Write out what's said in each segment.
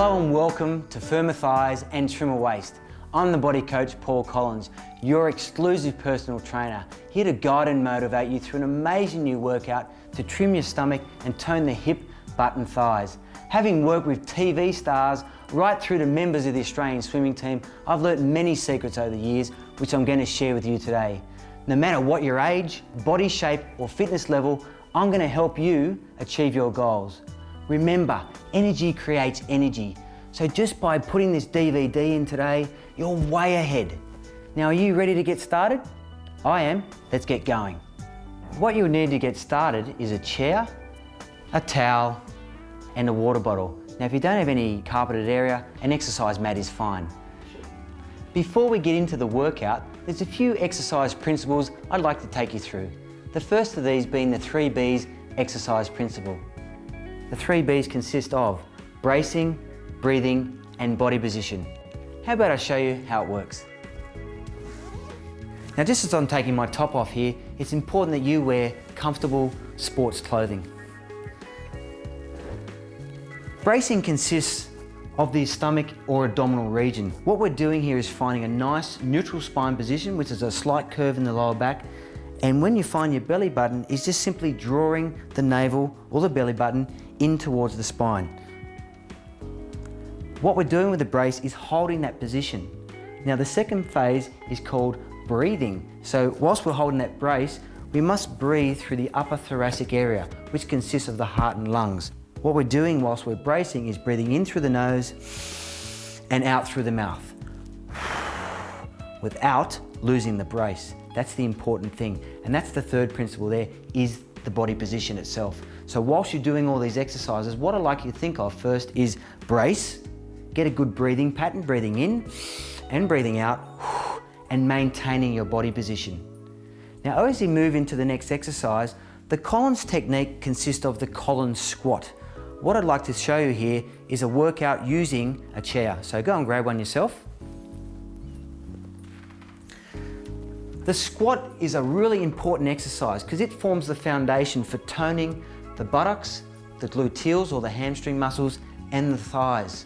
Hello and welcome to Firmer Thighs and Trimmer Waist. I'm the body coach Paul Collins, your exclusive personal trainer, here to guide and motivate you through an amazing new workout to trim your stomach and tone the hip, butt and thighs. Having worked with TV stars right through to members of the Australian swimming team, I've learnt many secrets over the years which I'm going to share with you today. No matter what your age, body shape or fitness level, I'm going to help you achieve your goals. Remember, energy creates energy. So just by putting this DVD in today, you're way ahead. Now, are you ready to get started? I am. Let's get going. What you'll need to get started is a chair, a towel, and a water bottle. Now, if you don't have any carpeted area, an exercise mat is fine. Before we get into the workout, there's a few exercise principles I'd like to take you through. The first of these being the 3 B's exercise principle. The 3 B's consist of bracing, breathing, and body position. How about I show you how it works? Now, just as I'm taking my top off here, it's important that you wear comfortable sports clothing. Bracing consists of the stomach or abdominal region. What we're doing here is finding a nice neutral spine position, which is a slight curve in the lower back. And when you find your belly button, is just simply drawing the navel or the belly button in towards the spine. What we're doing with the brace is holding that position. Now, the second phase is called breathing. So whilst we're holding that brace, we must breathe through the upper thoracic area, which consists of the heart and lungs. What we're doing whilst we're bracing is breathing in through the nose and out through the mouth, without losing the brace. That's the important thing. And that's the third principle there, is the body position itself. So whilst you're doing all these exercises, what I'd like you to think of first is brace, get a good breathing pattern, breathing in and breathing out, and maintaining your body position. Now, as we move into the next exercise, the Collins technique consists of the Collins squat. What I'd like to show you here is a workout using a chair. So go and grab one yourself. The squat is a really important exercise because it forms the foundation for toning the buttocks, the gluteals or the hamstring muscles, and the thighs.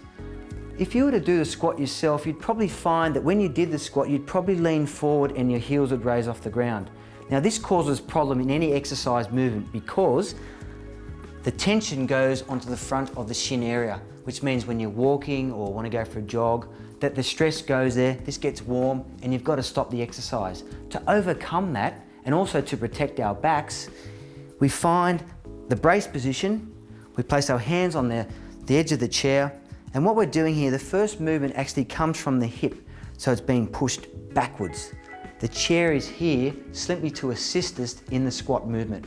If you were to do the squat yourself, you'd probably find that when you did the squat, you'd probably lean forward and your heels would raise off the ground. Now, this causes problem in any exercise movement because the tension goes onto the front of the shin area, which means when you're walking or want to go for a jog, that the stress goes there, this gets warm, and you've got to stop the exercise. To overcome that, and also to protect our backs, we find the brace position, we place our hands on the edge of the chair, and what we're doing here, the first movement actually comes from the hip, so it's being pushed backwards. The chair is here simply to assist us in the squat movement.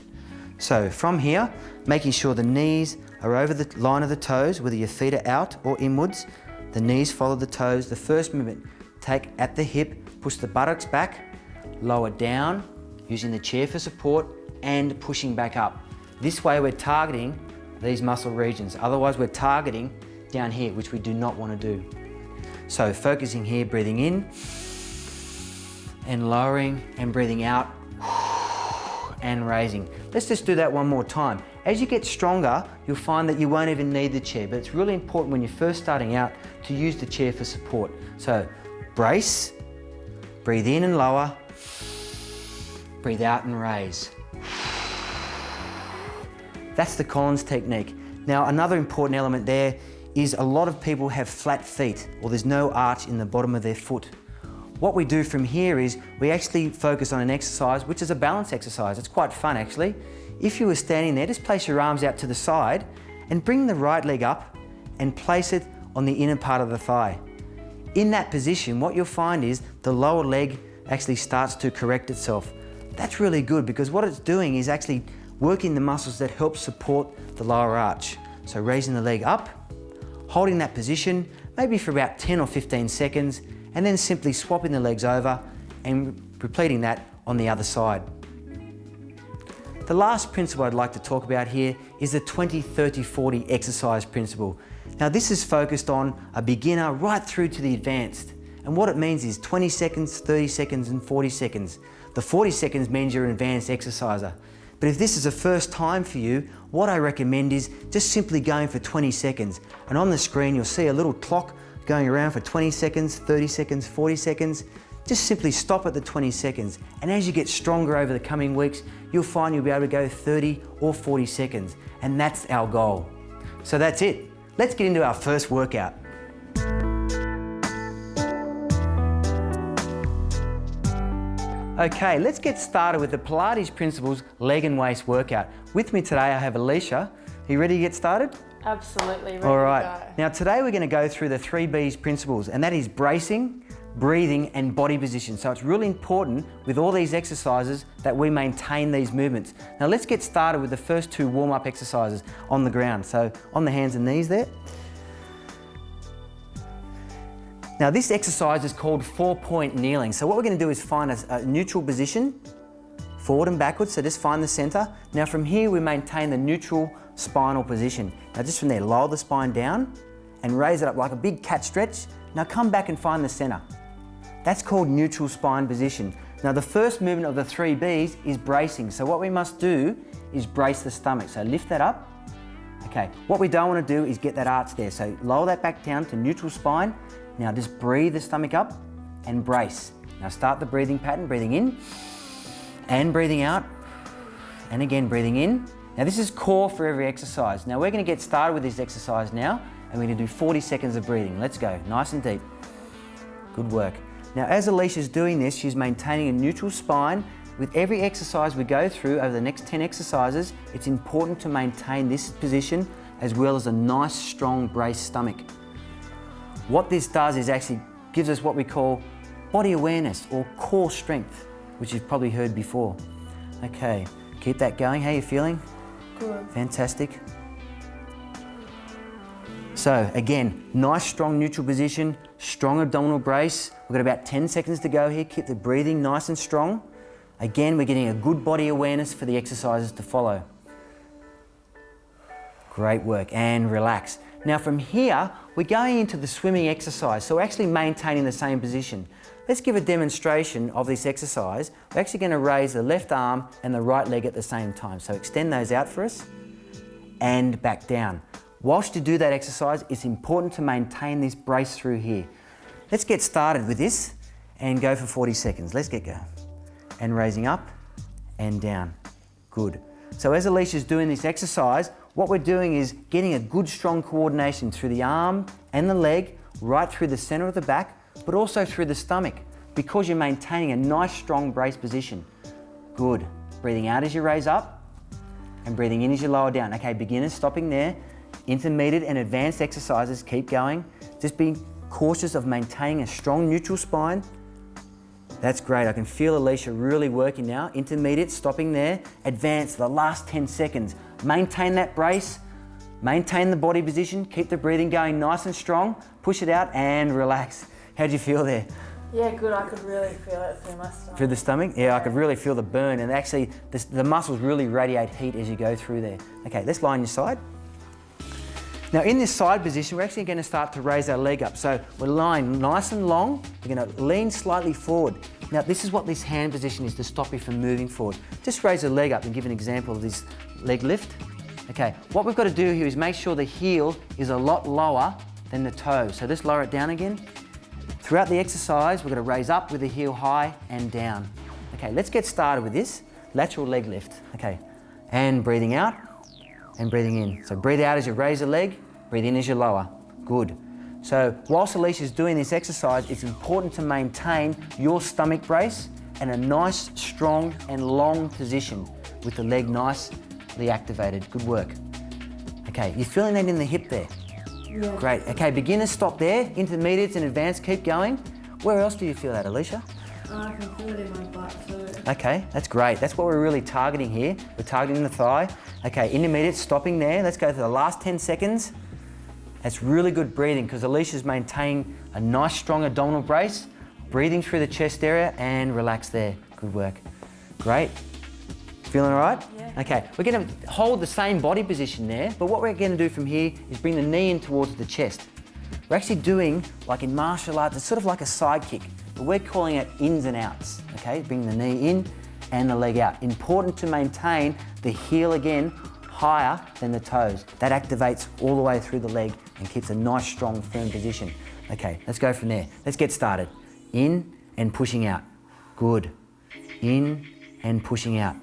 So from here, making sure the knees are over the line of the toes, whether your feet are out or inwards, the knees follow the toes. The first movement, take at the hip, push the buttocks back, lower down, using the chair for support, and pushing back up. This way we're targeting these muscle regions. Otherwise we're targeting down here, which we do not want to do. So focusing here, breathing in, and lowering, and breathing out, and raising. Let's just do that one more time. As you get stronger, you'll find that you won't even need the chair, but it's really important when you're first starting out to use the chair for support. So brace, breathe in and lower, breathe out and raise. That's the Collins technique. Now, another important element there is a lot of people have flat feet, or there's no arch in the bottom of their foot. What we do from here is we actually focus on an exercise which is a balance exercise. It's quite fun actually. If you were standing there, just place your arms out to the side and bring the right leg up and place it on the inner part of the thigh. In that position, what you'll find is the lower leg actually starts to correct itself. That's really good because what it's doing is actually working the muscles that help support the lower arch. So raising the leg up, holding that position, maybe for about 10 or 15 seconds, and then simply swapping the legs over and repeating that on the other side. The last principle I'd like to talk about here is the 20-30-40 exercise principle. Now, this is focused on a beginner right through to the advanced. And what it means is 20 seconds, 30 seconds, and 40 seconds. The 40 seconds means you're an advanced exerciser. But if this is a first time for you, what I recommend is just simply going for 20 seconds. And on the screen, you'll see a little clock going around for 20 seconds, 30 seconds, 40 seconds. Just simply stop at the 20 seconds. And as you get stronger over the coming weeks, you'll find you'll be able to go 30 or 40 seconds. And that's our goal. So that's it. Let's get into our first workout. Okay, let's get started with the Pilates Principles leg and waist workout. With me today, I have Alicia. Are you ready to get started? Absolutely, ready All right. to go. Now today we're going to go through the 3 Bs principles, and that is bracing, breathing and body position. So it's really important with all these exercises that we maintain these movements. Now let's get started with the first 2 warm-up exercises on the ground. So on the hands and knees there. Now this exercise is called 4-point kneeling. So what we're going to do is find a neutral position, forward and backwards, so just find the center. Now from here we maintain the neutral spinal position. Now just from there, lower the spine down and raise it up like a big cat stretch. Now come back and find the center. That's called neutral spine position. Now the first movement of the 3 Bs is bracing. So what we must do is brace the stomach. So lift that up. Okay, what we don't want to do is get that arch there. So lower that back down to neutral spine. Now just breathe the stomach up and brace. Now start the breathing pattern, breathing in and breathing out, and again breathing in. Now this is core for every exercise. Now we're going to get started with this exercise now, and we're going to do 40 seconds of breathing. Let's go, nice and deep. Good work. Now as Alicia's doing this, she's maintaining a neutral spine. With every exercise we go through over the next 10 exercises, it's important to maintain this position as well as a nice strong braced stomach. What this does is actually gives us what we call body awareness or core strength, which you've probably heard before. Okay, keep that going. How are you feeling? Good. Fantastic. So again, nice strong neutral position, strong abdominal brace. We've got about 10 seconds to go here. Keep the breathing nice and strong. Again, we're getting a good body awareness for the exercises to follow. Great work, and relax. Now from here, we're going into the swimming exercise, so we're actually maintaining the same position. Let's give a demonstration of this exercise. We're actually going to raise the left arm and the right leg at the same time. So extend those out for us and back down. Whilst you do that exercise, it's important to maintain this brace through here. Let's get started with this and go for 40 seconds. Let's get going. And raising up and down. Good. So as Alicia's doing this exercise, what we're doing is getting a good strong coordination through the arm and the leg, right through the center of the back, but also through the stomach, because you're maintaining a nice strong brace position. Good. Breathing out as you raise up and breathing in as you lower down. Okay, beginners stopping there. Intermediate and advanced exercises, keep going. Just be cautious of maintaining a strong neutral spine. That's great. I can feel Alicia really working now. Intermediate, stopping there. Advanced, the last 10 seconds. Maintain that brace. Maintain the body position. Keep the breathing going nice and strong. Push it out and relax. How'd you feel there? Yeah, good. I could really feel it through my stomach. Through the stomach? Yeah, I could really feel the burn, and actually the muscles really radiate heat as you go through there. Okay, let's lie on your side. Now in this side position, we're actually going to start to raise our leg up. So we're lying nice and long. We're going to lean slightly forward. Now this is what this hand position is to stop you from moving forward. Just raise the leg up and give an example of this leg lift. Okay, what we've got to do here is make sure the heel is a lot lower than the toe. So just lower it down again. Throughout the exercise, we're going to raise up with the heel high and down. Okay, let's get started with this. Lateral leg lift. Okay, and breathing out and breathing in. So breathe out as you raise the leg, breathe in as you lower. Good. So whilst Alicia's doing this exercise, it's important to maintain your stomach brace and a nice, strong and long position with the leg nicely activated. Good work. Okay, you're feeling that in the hip there? Yeah. Great. Okay, beginners stop there. Intermediates and advanced keep going. Where else do you feel that, Alicia? I can feel it in my butt too. Okay, that's great. That's what we're really targeting here. We're targeting the thigh. Okay, intermediate, stopping there. Let's go to the last 10 seconds. That's really good breathing because Alicia's maintaining a nice strong abdominal brace, breathing through the chest area and relax there. Good work. Great. Feeling all right? Yeah. Okay, we're going to hold the same body position there, but what we're going to do from here is bring the knee in towards the chest. We're actually doing, like in martial arts, it's sort of like a side kick, but we're calling it ins and outs. Okay, bring the knee in and the leg out. Important to maintain the heel again higher than the toes. That activates all the way through the leg and keeps a nice, strong, firm position. Okay, let's go from there. Let's get started. In and pushing out. Good. In and pushing out.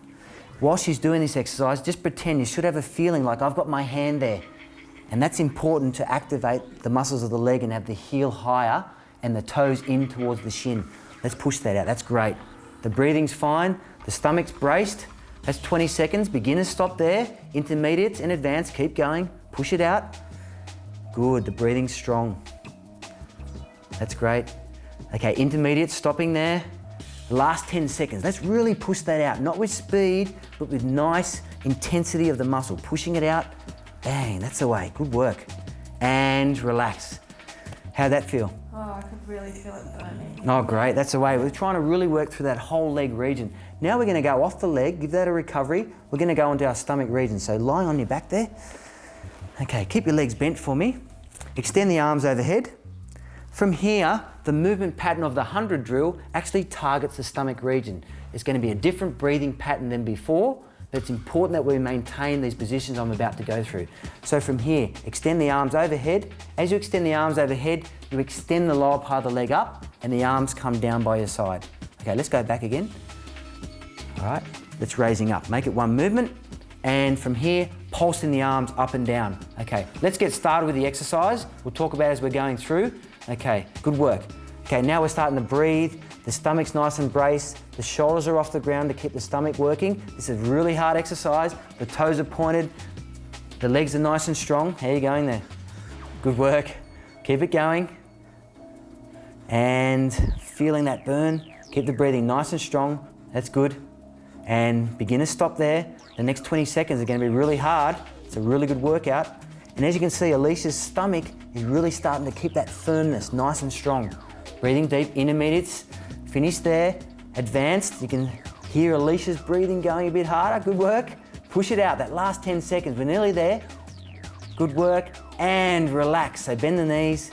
While she's doing this exercise, just pretend you should have a feeling like I've got my hand there. And that's important to activate the muscles of the leg and have the heel higher and the toes in towards the shin. Let's push that out. That's great. The breathing's fine. The stomach's braced. That's 20 seconds. Beginners stop there. Intermediates and advanced, keep going. Push it out. Good, the breathing's strong. That's great. Okay, intermediates, stopping there. Last 10 seconds. Let's really push that out. Not with speed, but with nice intensity of the muscle. Pushing it out. Bang, that's the way. Good work. And relax. How'd that feel? Oh, I could really feel it burning. Oh, great. That's the way. We're trying to really work through that whole leg region. Now we're going to go off the leg, give that a recovery. We're going to go into our stomach region. So lying on your back there. Okay, keep your legs bent for me. Extend the arms overhead. From here, the movement pattern of the 100 drill actually targets the stomach region. It's going to be a different breathing pattern than before, but it's important that we maintain these positions I'm about to go through. So from here, extend the arms overhead. As you extend the arms overhead, you extend the lower part of the leg up and the arms come down by your side. Okay, let's go back again. All right, that's raising up. Make it one movement. And from here, pulsing the arms up and down. Okay, let's get started with the exercise. We'll talk about it as we're going through. Okay, good work. Okay, now we're starting to breathe. The stomach's nice and braced. The shoulders are off the ground to keep the stomach working. This is a really hard exercise. The toes are pointed. The legs are nice and strong. How are you going there? Good work. Keep it going. And feeling that burn. Keep the breathing nice and strong. That's good. And beginners stop there. The next 20 seconds are going to be really hard. It's a really good workout. And as you can see, Alicia's stomach is really starting to keep that firmness nice and strong. Breathing deep, intermediates, finish there. Advanced, you can hear Alicia's breathing going a bit harder. Good work. Push it out, that last 10 seconds. We're nearly there. Good work. And relax. So bend the knees,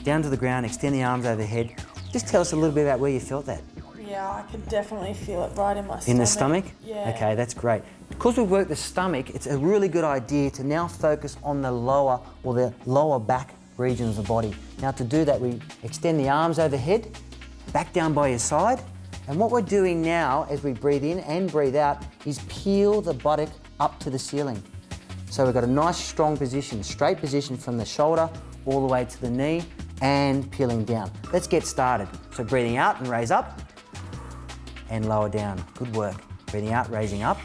down to the ground, extend the arms overhead. Just tell us a little bit about where you felt that. Yeah, I could definitely feel it right in my stomach. In the stomach? Yeah. Okay, that's great. Because we've worked the stomach, it's a really good idea to now focus on the lower or the lower back region of the body. Now to do that, we extend the arms overhead, back down by your side. And what we're doing now as we breathe in and breathe out is peel the buttock up to the ceiling. So we've got a nice strong position, straight position from the shoulder all the way to the knee and peeling down. Let's get started. So breathing out and raise up and lower down. Good work. Breathing out, raising up.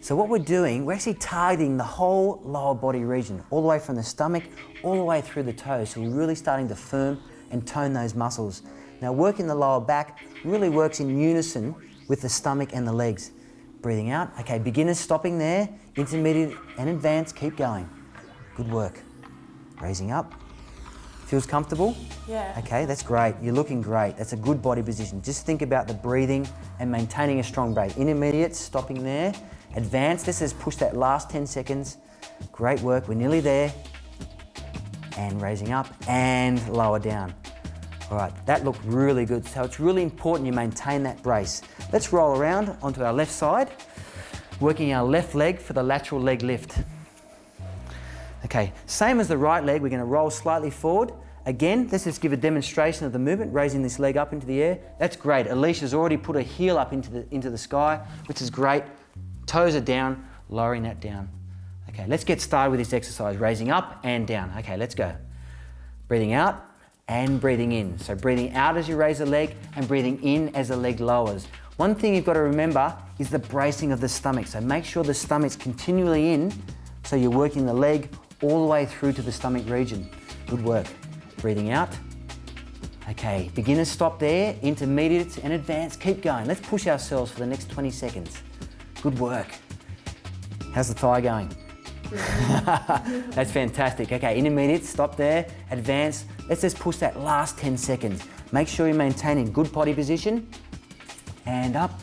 So what we're doing, we're actually targeting the whole lower body region, all the way from the stomach, all the way through the toes. So we're really starting to firm and tone those muscles. Now working the lower back really works in unison with the stomach and the legs. Breathing out. Okay, beginners stopping there, intermediate and advanced, keep going. Good work. Raising up. Feels comfortable? Yeah. Okay, that's great. You're looking great. That's a good body position. Just think about the breathing and maintaining a strong breath. Intermediate, stopping there. Advanced, this is push that last 10 seconds. Great work, we're nearly there. And raising up and lower down. All right, that looked really good. So it's really important you maintain that brace. Let's roll around onto our left side, working our left leg for the lateral leg lift. Okay, same as the right leg, we're gonna roll slightly forward. Again, let's just give a demonstration of the movement, raising this leg up into the air. That's great. Alicia's already put her heel up into the sky, which is great. Toes are down, lowering that down. Okay, let's get started with this exercise, raising up and down. Okay, let's go. Breathing out and breathing in. So breathing out as you raise the leg and breathing in as the leg lowers. One thing you've got to remember is the bracing of the stomach. So make sure the stomach's continually in, so you're working the leg all the way through to the stomach region. Good work. Breathing out. Okay, beginners stop there, intermediates and advanced, keep going. Let's push ourselves for the next 20 seconds. Good work. How's the thigh going? That's fantastic. Okay, intermediate, stop there. Advance. Let's just push that last 10 seconds. Make sure you're maintaining good body position. And up.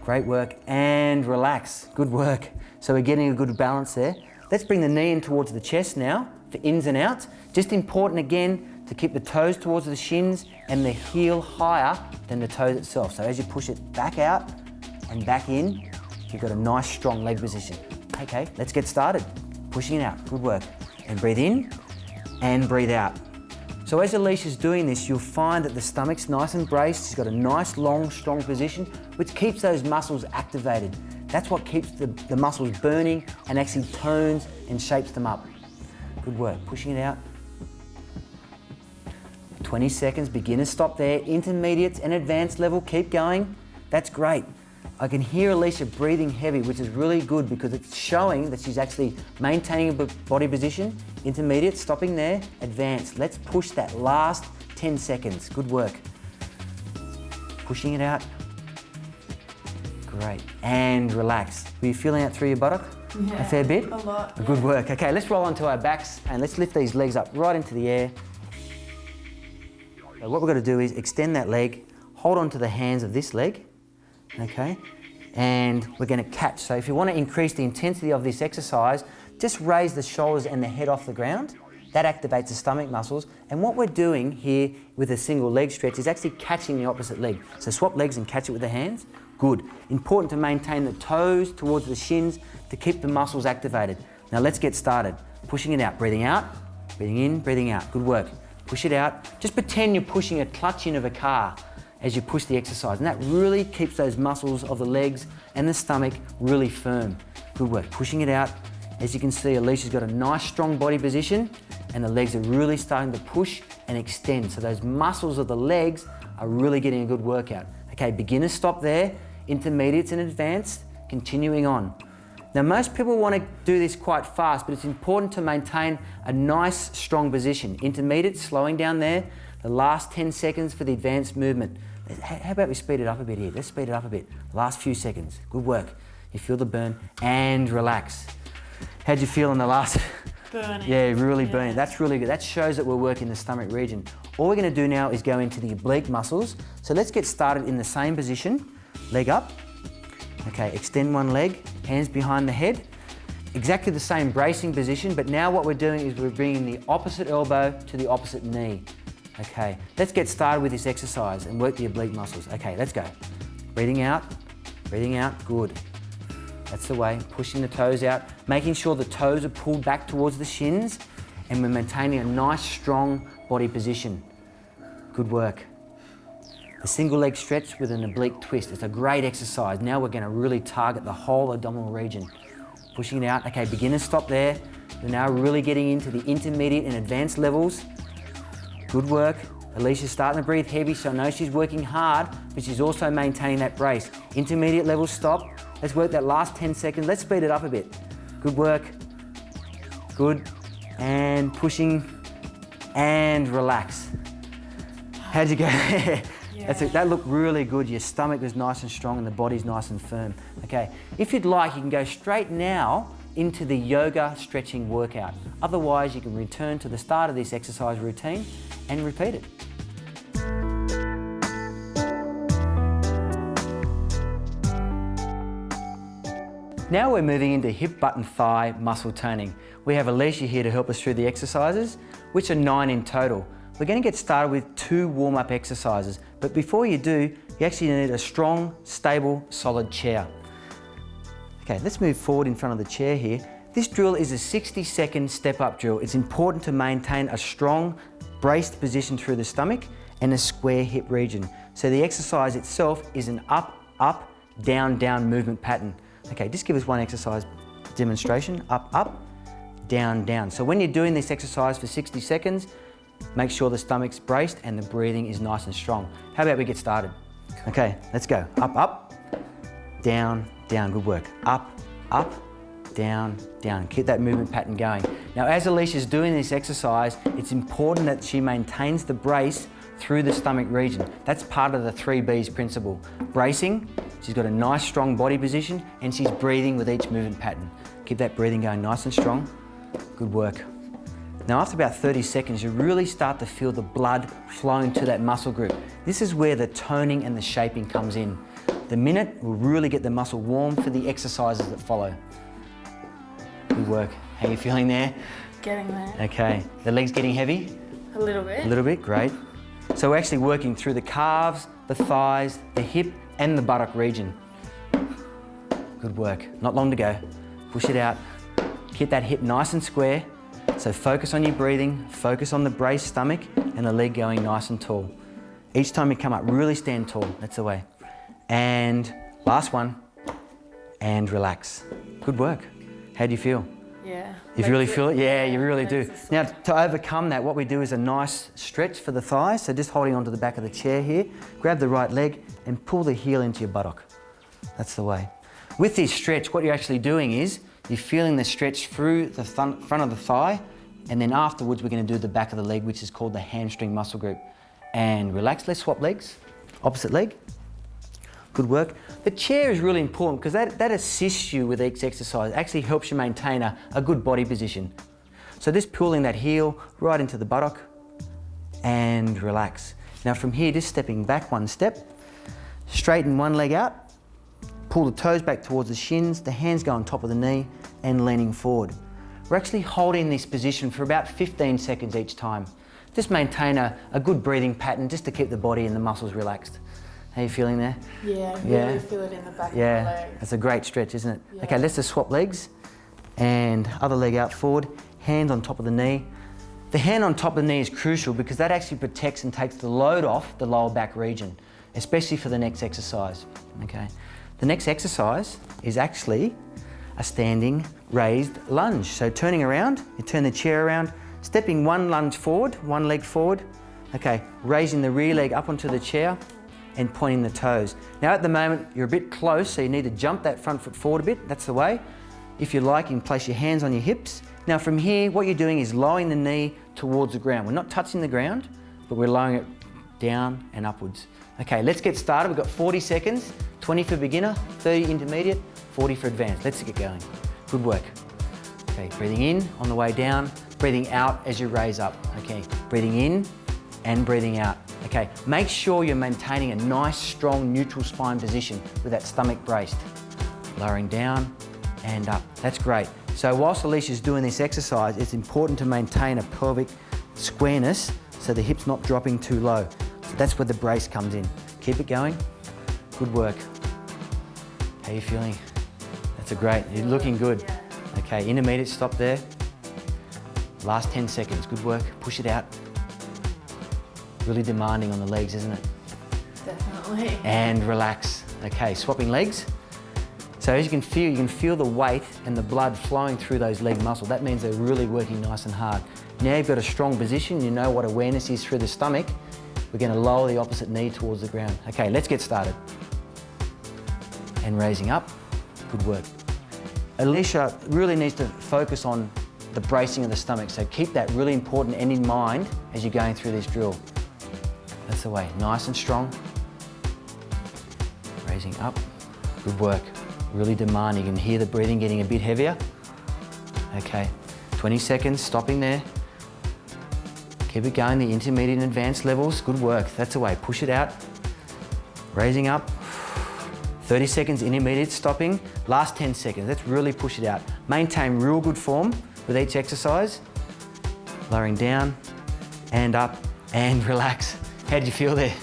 Great work. And relax. Good work. So we're getting a good balance there. Let's bring the knee in towards the chest now for ins and outs. Just important again to keep the toes towards the shins and the heel higher than the toes itself. So as you push it back out and back in, you've got a nice strong leg position. Okay, let's get started. Pushing it out, good work. And breathe in and breathe out. So as Alicia's doing this, you'll find that the stomach's nice and braced. She's got a nice, long, strong position, which keeps those muscles activated. That's what keeps the muscles burning and actually tones and shapes them up. Good work, pushing it out. 20 seconds, beginner stop there, intermediates and advanced level, keep going. That's great. I can hear Alicia breathing heavy, which is really good because it's showing that she's actually maintaining a body position. Intermediate, stopping there, advanced. Let's push that last 10 seconds. Good work. Pushing it out. Great. And relax. Were you feeling that through your buttock? Yeah, a fair bit? A lot. Good work. Okay, let's roll onto our backs and let's lift these legs up right into the air. So what we're going to do is extend that leg, hold on to the hands of this leg, okay? And we're going to catch. So if you want to increase the intensity of this exercise, just raise the shoulders and the head off the ground. That activates the stomach muscles. And what we're doing here with a single leg stretch is actually catching the opposite leg. So swap legs and catch it with the hands. Good. Important to maintain the toes towards the shins to keep the muscles activated. Now let's get started. Pushing it out, breathing in, breathing out. Good work. Push it out. Just pretend you're pushing a clutch in of a car as you push the exercise. And that really keeps those muscles of the legs and the stomach really firm. Good work. Pushing it out. As you can see, Alicia's got a nice strong body position and the legs are really starting to push and extend. So those muscles of the legs are really getting a good workout. Okay, beginners stop there, intermediates and advanced, continuing on. Now most people want to do this quite fast, but it's important to maintain a nice strong position. Intermediate, slowing down there, the last 10 seconds for the advanced movement. How about we speed it up a bit here? Let's speed it up a bit. Last few seconds, good work. You feel the burn and relax. How'd you feel in the last? Burning. Yeah, really burning. That's really good. That shows that we're working the stomach region. All we're going to do now is go into the oblique muscles. So let's get started in the same position. Leg up. Okay, extend one leg, hands behind the head. Exactly the same bracing position, but now what we're doing is we're bringing the opposite elbow to the opposite knee. Okay, let's get started with this exercise and work the oblique muscles. Okay, let's go. Breathing out, good. That's the way, pushing the toes out, making sure the toes are pulled back towards the shins, and we're maintaining a nice, strong body position. Good work. A single leg stretch with an oblique twist. It's a great exercise. Now we're going to really target the whole abdominal region. Pushing it out. Okay, beginners stop there. We're now really getting into the intermediate and advanced levels. Good work. Alicia's starting to breathe heavy, so I know she's working hard, but she's also maintaining that brace. Intermediate level stop. Let's work that last 10 seconds. Let's speed it up a bit. Good work. Good. And pushing and relax. How'd you go? Yeah. That looked really good. Your stomach was nice and strong and the body's nice and firm. Okay, if you'd like, you can go straight now into the yoga stretching workout. Otherwise, you can return to the start of this exercise routine and repeat it. Now we're moving into hip, butt and thigh muscle toning. We have Alicia here to help us through the exercises, which are 9 in total. We're going to get started with 2 warm-up exercises, but before you do, you actually need a strong, stable, solid chair. Okay, let's move forward in front of the chair here. This drill is a 60-second step-up drill. It's important to maintain a strong, braced position through the stomach and a square hip region. So the exercise itself is an up, up, down, down movement pattern. Okay, just give us one exercise demonstration. Up, up, down, down. So when you're doing this exercise for 60 seconds, make sure the stomach's braced and the breathing is nice and strong. How about we get started? Okay, let's go. Up, up, down, down. Good work. Up, up, down, down. Keep that movement pattern going. Now, as Alicia's doing this exercise, it's important that she maintains the brace through the stomach region. That's part of the 3 B's principle. Bracing, she's got a nice strong body position, and she's breathing with each movement pattern. Keep that breathing going nice and strong. Good work. Now after about 30 seconds, you really start to feel the blood flowing to that muscle group. This is where the toning and the shaping comes in. The minute will really get the muscle warm for the exercises that follow. Good work. How are you feeling there? Getting there. Okay. The legs getting heavy? A little bit. A little bit, great. So we're actually working through the calves, the thighs, the hip, and the buttock region. Good work. Not long to go. Push it out. Keep that hip nice and square. So focus on your breathing, focus on the braced stomach, and the leg going nice and tall. Each time you come up, really stand tall. That's the way. And last one. And relax. Good work. How do you feel? Yeah. You really feel it? Yeah, you really do. Legs Now, to overcome that, what we do is a nice stretch for the thighs. So just holding onto the back of the chair here, grab the right leg and pull the heel into your buttock. That's the way. With this stretch, what you're actually doing is you're feeling the stretch through the front of the thigh, and then afterwards we're going to do the back of the leg, which is called the hamstring muscle group. And relax. Let's swap legs. Opposite leg. Good work. The chair is really important because that assists you with each exercise. It actually helps you maintain a good body position. So just pulling that heel right into the buttock and relax. Now from here, just stepping back one step, straighten one leg out, pull the toes back towards the shins, the hands go on top of the knee and leaning forward. We're actually holding this position for about 15 seconds each time. Just maintain a good breathing pattern just to keep the body and the muscles relaxed. How are you feeling there? Yeah, really feel it in the back of the leg. That's a great stretch, isn't it? Yeah. Okay, let's just swap legs. And other leg out forward, hands on top of the knee. The hand on top of the knee is crucial because that actually protects and takes the load off the lower back region, especially for the next exercise, okay? The next exercise is actually a standing raised lunge. So turning around, you turn the chair around, stepping one lunge forward, one leg forward, okay, raising the rear leg up onto the chair, and pointing the toes. Now at the moment, you're a bit close, so you need to jump that front foot forward a bit. That's the way. If you like, you can place your hands on your hips. Now from here, what you're doing is lowering the knee towards the ground. We're not touching the ground, but we're lowering it down and upwards. Okay, let's get started. We've got 40 seconds, 20 for beginner, 30 intermediate, 40 for advanced. Let's get going. Good work. Okay, breathing in on the way down, breathing out as you raise up. Okay, breathing in and breathing out. Okay, make sure you're maintaining a nice, strong, neutral spine position with that stomach braced. Lowering down and up. That's great. So whilst Alicia's doing this exercise, it's important to maintain a pelvic squareness so the hip's not dropping too low. So that's where the brace comes in. Keep it going. Good work. How are you feeling? That's a great, you're looking good. Okay, intermediate, stop there. Last 10 seconds, good work. Push it out. Really demanding on the legs, isn't it? Definitely. And relax. Okay, swapping legs. So as you can feel the weight and the blood flowing through those leg muscles. That means they're really working nice and hard. Now you've got a strong position, you know what awareness is through the stomach. We're going to lower the opposite knee towards the ground. Okay, let's get started. And raising up. Good work. Alicia really needs to focus on the bracing of the stomach, so keep that really important end in mind as you're going through this drill. That's the way, nice and strong. Raising up, good work. Really demanding, you can hear the breathing getting a bit heavier. Okay, 20 seconds, stopping there. Keep it going, the intermediate and advanced levels, good work. That's the way, push it out. Raising up. 30 seconds, intermediate, stopping. Last 10 seconds, let's really push it out. Maintain real good form with each exercise. Lowering down and up and relax. How did you feel there?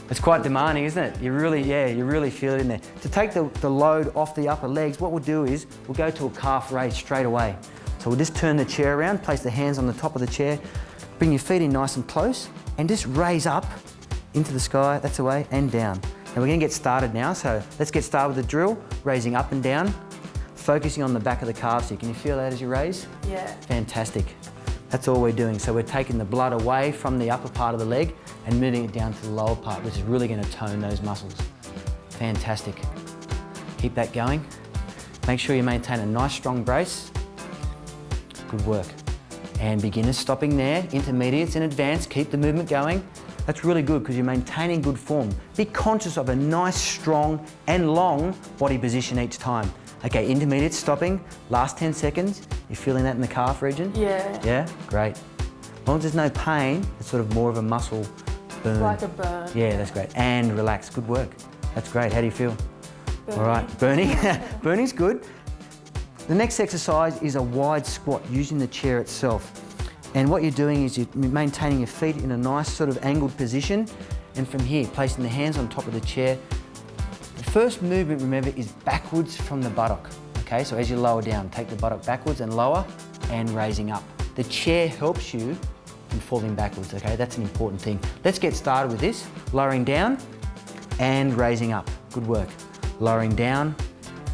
It's quite demanding, isn't it? You really feel it in there. To take the load off the upper legs, what we'll do is we'll go to a calf raise straight away. So we'll just turn the chair around, place the hands on the top of the chair, bring your feet in nice and close, and just raise up into the sky, that's the way, and down. Now we're gonna get started now, so let's get started with the drill, raising up and down, focusing on the back of the calves here. Can you feel that as you raise? Yeah. Fantastic. That's all we're doing. So we're taking the blood away from the upper part of the leg and moving it down to the lower part, which is really going to tone those muscles. Fantastic. Keep that going. Make sure you maintain a nice strong brace. Good work. And beginners stopping there, intermediates and advanced, keep the movement going. That's really good because you're maintaining good form. Be conscious of a nice, strong and long body position each time. Okay, intermediate stopping, last 10 seconds. You feeling that in the calf region? Yeah. Yeah? Great. As long as there's no pain, it's sort of more of a muscle burn. Like a burn. Yeah, that's great. And relax, good work. That's great, how do you feel? Burning. All right, burning. Burning's good. The next exercise is a wide squat using the chair itself. And what you're doing is you're maintaining your feet in a nice sort of angled position. And from here, placing the hands on top of the chair. The first movement, remember, is backwards from the buttock. Okay, so as you lower down, take the buttock backwards and lower and raising up. The chair helps you in falling backwards, okay? That's an important thing. Let's get started with this. Lowering down and raising up. Good work. Lowering down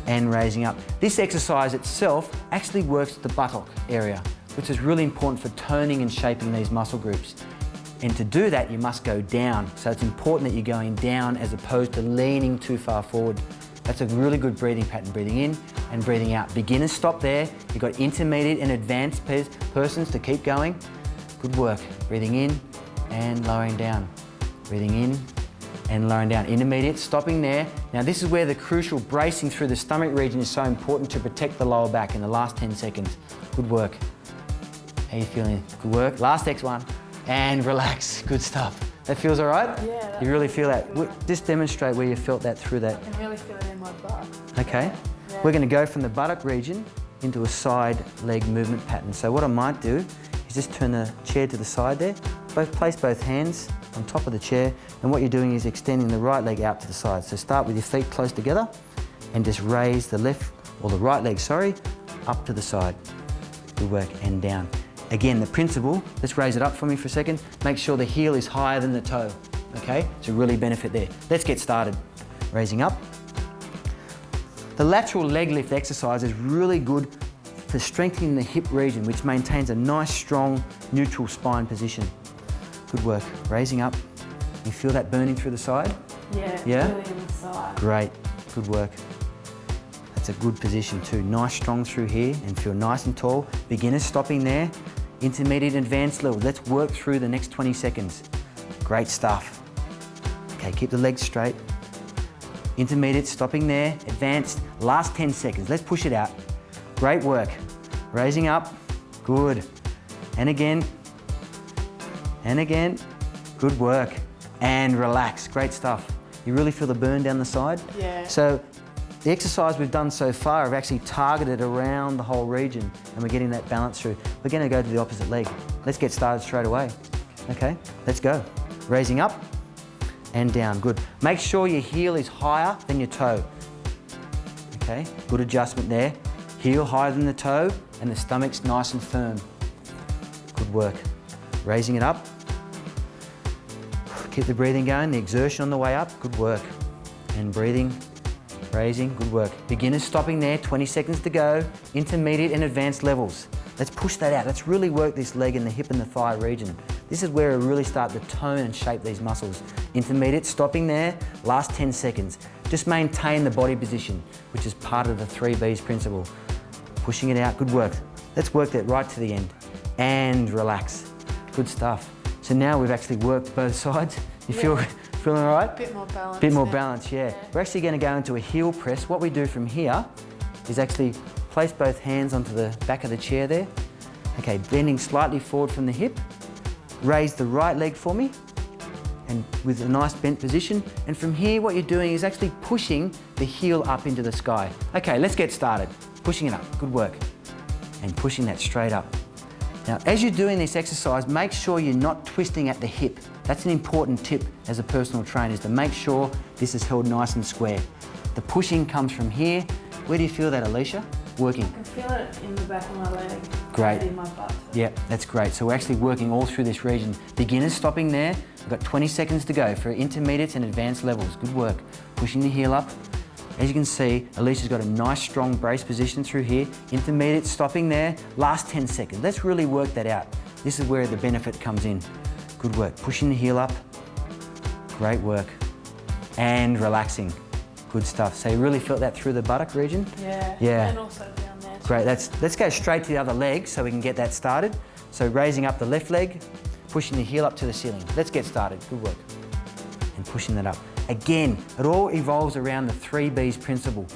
and raising up. This exercise itself actually works the buttock area, which is really important for toning and shaping these muscle groups. And to do that, you must go down. So it's important that you're going down as opposed to leaning too far forward. That's a really good breathing pattern, breathing in and breathing out. Beginners stop there. You've got intermediate and advanced persons to keep going. Good work. Breathing in and lowering down. Breathing in and lowering down. Intermediate, stopping there. Now this is where the crucial bracing through the stomach region is so important to protect the lower back in the last 10 seconds. Good work. How are you feeling? Good work. Last next one. And relax. Good stuff. That feels all right? Yeah. You really feel that? Just demonstrate where you felt that through that. I can really feel it in my butt. Okay. Yeah. We're going to go from the buttock region into a side leg movement pattern. So what I might do is just turn the chair to the side there. Place both hands on top of the chair, and what you're doing is extending the right leg out to the side. So start with your feet close together and just raise the left, or the right leg, sorry, up to the side. Good work, and down. Again, the principle, let's raise it up for me for a second. Make sure the heel is higher than the toe, okay? So really benefit there. Let's get started. Raising up. The lateral leg lift exercise is really good for strengthening the hip region, which maintains a nice, strong, neutral spine position. Good work. Raising up. You feel that burning through the side? Yeah, Yeah? really in the side. Great. Good work. That's a good position too. Nice, strong through here and feel nice and tall. Beginners stopping there. Intermediate and advanced level. Let's work through the next 20 seconds. Great stuff. Okay, keep the legs straight. Intermediate, stopping there. Advanced, last 10 seconds. Let's push it out. Great work. Raising up. Good. And again. And again. Good work. And relax. Great stuff. You really feel the burn down the side? Yeah. So the exercise we've done so far have actually targeted around the whole region, and we're getting that balance through. We're going to go to the opposite leg. Let's get started straight away. Okay, let's go. Raising up and down. Good. Make sure your heel is higher than your toe. Okay, good adjustment there. Heel higher than the toe and the stomach's nice and firm. Good work. Raising it up. Keep the breathing going, the exertion on the way up. Good work. And breathing. Raising, good work. Beginners stopping there, 20 seconds to go. Intermediate and advanced levels. Let's push that out. Let's really work this leg and the hip and the thigh region. This is where we really start to tone and shape these muscles. Intermediate, stopping there, last 10 seconds. Just maintain the body position, which is part of the 3Bs principle. Pushing it out, good work. Let's work that right to the end. And relax. Good stuff. So now we've actually worked both sides. You feeling all right? Bit more balance. Bit more now. balance, yeah. We're actually going to go into a heel press. What we do from here is actually place both hands onto the back of the chair there. Okay, bending slightly forward from the hip. Raise the right leg for me, and with a nice bent position. And from here, what you're doing is actually pushing the heel up into the sky. Okay, let's get started. Pushing it up, good work. And pushing that straight up. Now, as you're doing this exercise, make sure you're not twisting at the hip. That's an important tip as a personal trainer, is to make sure this is held nice and square. The pushing comes from here. Where do you feel that, Alicia? Working. I can feel it in the back of my leg. Great. In my butt. Yeah, that's great. So we're actually working all through this region. Beginners stopping there. We've got 20 seconds to go for intermediates and advanced levels. Good work. Pushing the heel up. As you can see, Alicia's got a nice strong brace position through here. Intermediate, stopping there. Last 10 seconds. Let's really work that out. This is where the benefit comes in. Good work. Pushing the heel up. Great work. And relaxing. Good stuff. So you really felt that through the buttock region? Yeah. Yeah. And also down there. Great. Let's go straight to the other leg so we can get that started. So raising up the left leg, pushing the heel up to the ceiling. Let's get started. Good work. And pushing that up. Again, it all evolves around the 3Bs principle.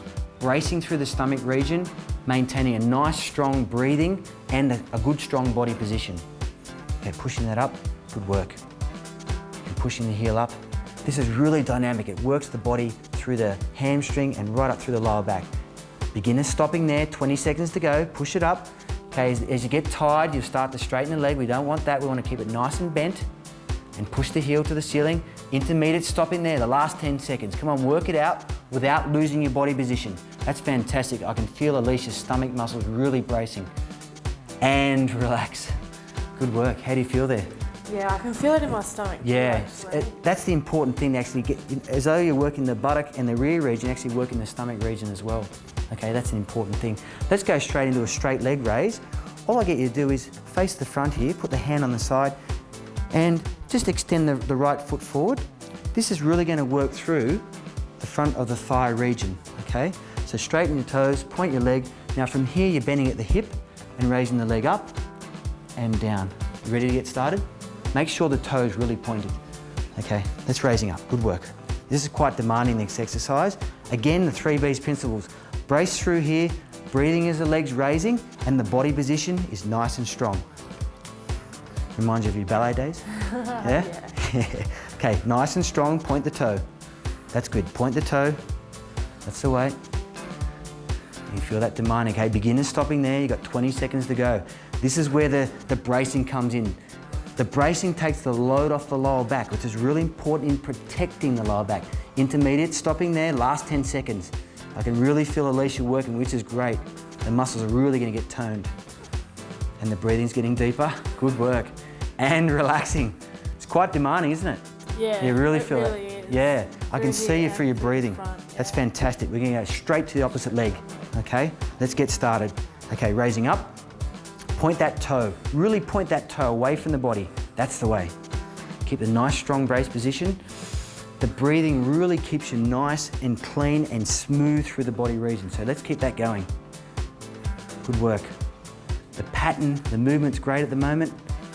Bracing through the stomach region, maintaining a nice strong breathing and a good strong body position. Okay, pushing that up, good work. And pushing the heel up. This is really dynamic. It works the body through the hamstring and right up through the lower back. Beginners stopping there, 20 seconds to go. Push it up. Okay, as you get tired, you start to straighten the leg. We don't want that. We want to keep it nice and bent and push the heel to the ceiling. Intermediate stopping there, the last 10 seconds. Come on, work it out without losing your body position. That's fantastic. I can feel Alicia's stomach muscles really bracing. And relax. Good work. How do you feel there? Yeah, I can feel it in my stomach. Yeah, Too, that's the important thing to actually get, as though you're working the buttock and the rear region, actually working the stomach region as well. Okay, that's an important thing. Let's go straight into a straight leg raise. All I get you to do is face the front here, put the hand on the side, and just extend the right foot forward. This is really going to work through the front of the thigh region, okay? So straighten your toes, point your leg. Now from here, you're bending at the hip and raising the leg up and down. You ready to get started? Make sure the toe is really pointed. Okay, that's raising up, good work. This is quite demanding, this exercise. Again, the 3Bs principles. Brace through here, breathing as the leg's raising, and the body position is nice and strong. Reminds you of your ballet days? Yeah? Yeah. Okay, nice and strong, point the toe. That's good, point the toe. That's the way. You feel that demanding. Okay, beginner stopping there, you've got 20 seconds to go. This is where the bracing comes in. The bracing takes the load off the lower back, which is really important in protecting the lower back. Intermediate stopping there, last 10 seconds. I can really feel Alicia working, which is great. The muscles are really going to get toned. And the breathing's getting deeper. Good work. And relaxing. It's quite demanding, isn't it? Yeah, You really feel really it. is. Yeah, I can Through see you here, through your through the breathing. front, That's yeah. fantastic. We're going to go straight to the opposite leg. Okay, let's get started. Okay, raising up. Point that toe. Really point that toe away from the body. That's the way. Keep a nice strong brace position. The breathing really keeps you nice and clean and smooth through the body region. So let's keep that going. Good work. The pattern, the movement's great at the moment.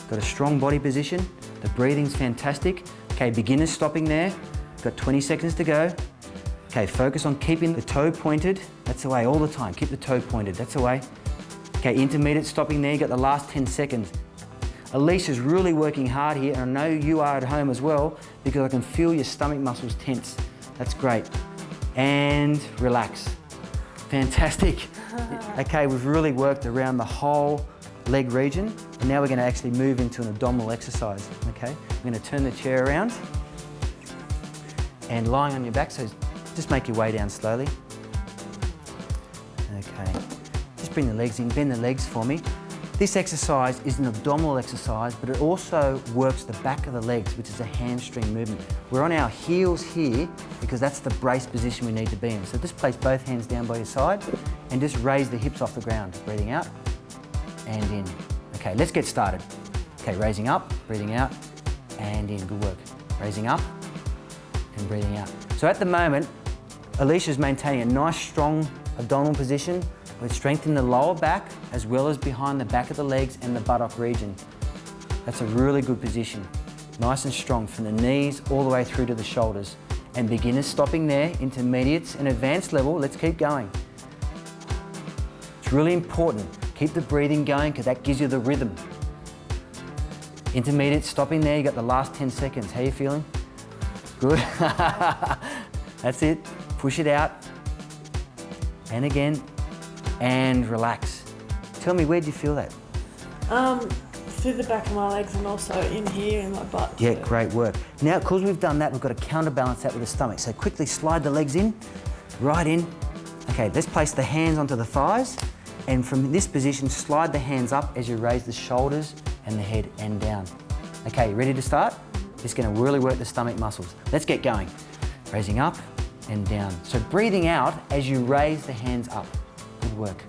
Got a strong body position. The breathing's fantastic. Okay, beginners stopping there. Got 20 seconds to go. Okay, focus on keeping the toe pointed. That's the way all the time. Keep the toe pointed. That's the way. Okay, intermediate stopping there. You got the last 10 seconds. Alicia's really working hard here, and I know you are at home as well, because I can feel your stomach muscles tense. That's great. And relax. Fantastic. Okay, we've really worked around the whole leg region, and now we're going to actually move into an abdominal exercise. Okay, we're going to turn the chair around and lying on your back, so just make your way down slowly. Okay, just bring the legs in, bend the legs for me. This exercise is an abdominal exercise, but it also works the back of the legs, which is a hamstring movement. We're on our heels here because that's the brace position we need to be in. So just place both hands down by your side and just raise the hips off the ground. Breathing out and in. Okay, let's get started. Okay, raising up, breathing out and in. Good work. Raising up and breathing out. So at the moment, Alicia's maintaining a nice, strong abdominal position. We're strengthening the lower back as well as behind the back of the legs and the buttock region. That's a really good position. Nice and strong from the knees all the way through to the shoulders. And beginners stopping there, intermediates and advanced level, let's keep going. It's really important. Keep the breathing going because that gives you the rhythm. Intermediate stopping there, you got the last 10 seconds. How are you feeling? Good. That's it. Push it out. And again. And relax. Tell me, where do you feel that? Through the back of my legs and also in here in my butt. Yeah, great work. Now, because we've done that, we've got to counterbalance that with the stomach. So quickly slide the legs in, right in. Okay, let's place the hands onto the thighs. And from this position, slide the hands up as you raise the shoulders and the head and down. Okay, ready to start? It's going to really work the stomach muscles. Let's get going. Raising up and down. So breathing out as you raise the hands up. Good work.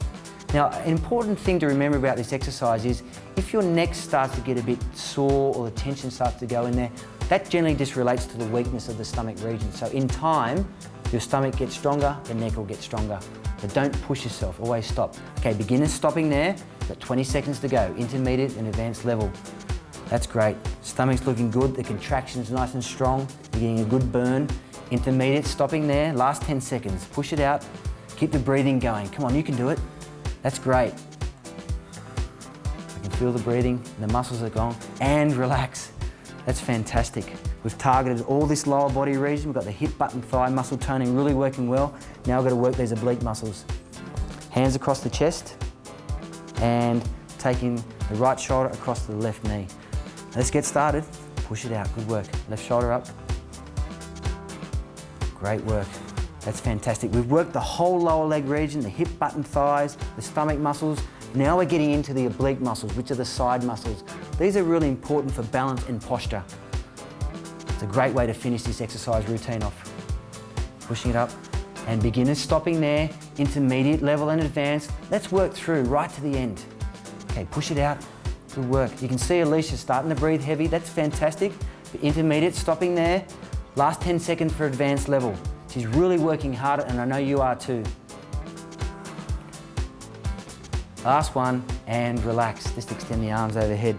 Now, an important thing to remember about this exercise is if your neck starts to get a bit sore or the tension starts to go in there, that generally just relates to the weakness of the stomach region. So in time, your stomach gets stronger, the neck will get stronger. But don't push yourself, always stop. Okay, beginners stopping there, got 20 seconds to go, intermediate and advanced level. That's great. Stomach's looking good, the contraction's nice and strong, you're getting a good burn. Intermediate stopping there, last 10 seconds, push it out. Keep the breathing going. Come on, you can do it. That's great. I can feel the breathing, the muscles are gone. And relax. That's fantastic. We've targeted all this lower body region. We've got the hip, butt and thigh muscle toning really working well. Now we've got to work these oblique muscles. Hands across the chest and taking the right shoulder across to the left knee. Let's get started. Push it out, good work. Left shoulder up. Great work. That's fantastic. We've worked the whole lower leg region, the hip, butt and thighs, the stomach muscles. Now we're getting into the oblique muscles, which are the side muscles. These are really important for balance and posture. It's a great way to finish this exercise routine off. Pushing it up, and beginners stopping there, intermediate level and advanced. Let's work through right to the end. Okay, push it out, good work. You can see Alicia starting to breathe heavy, that's fantastic. For intermediate, stopping there. Last 10 seconds for advanced level. She's really working hard, and I know you are too. Last one, and relax. Just extend the arms overhead.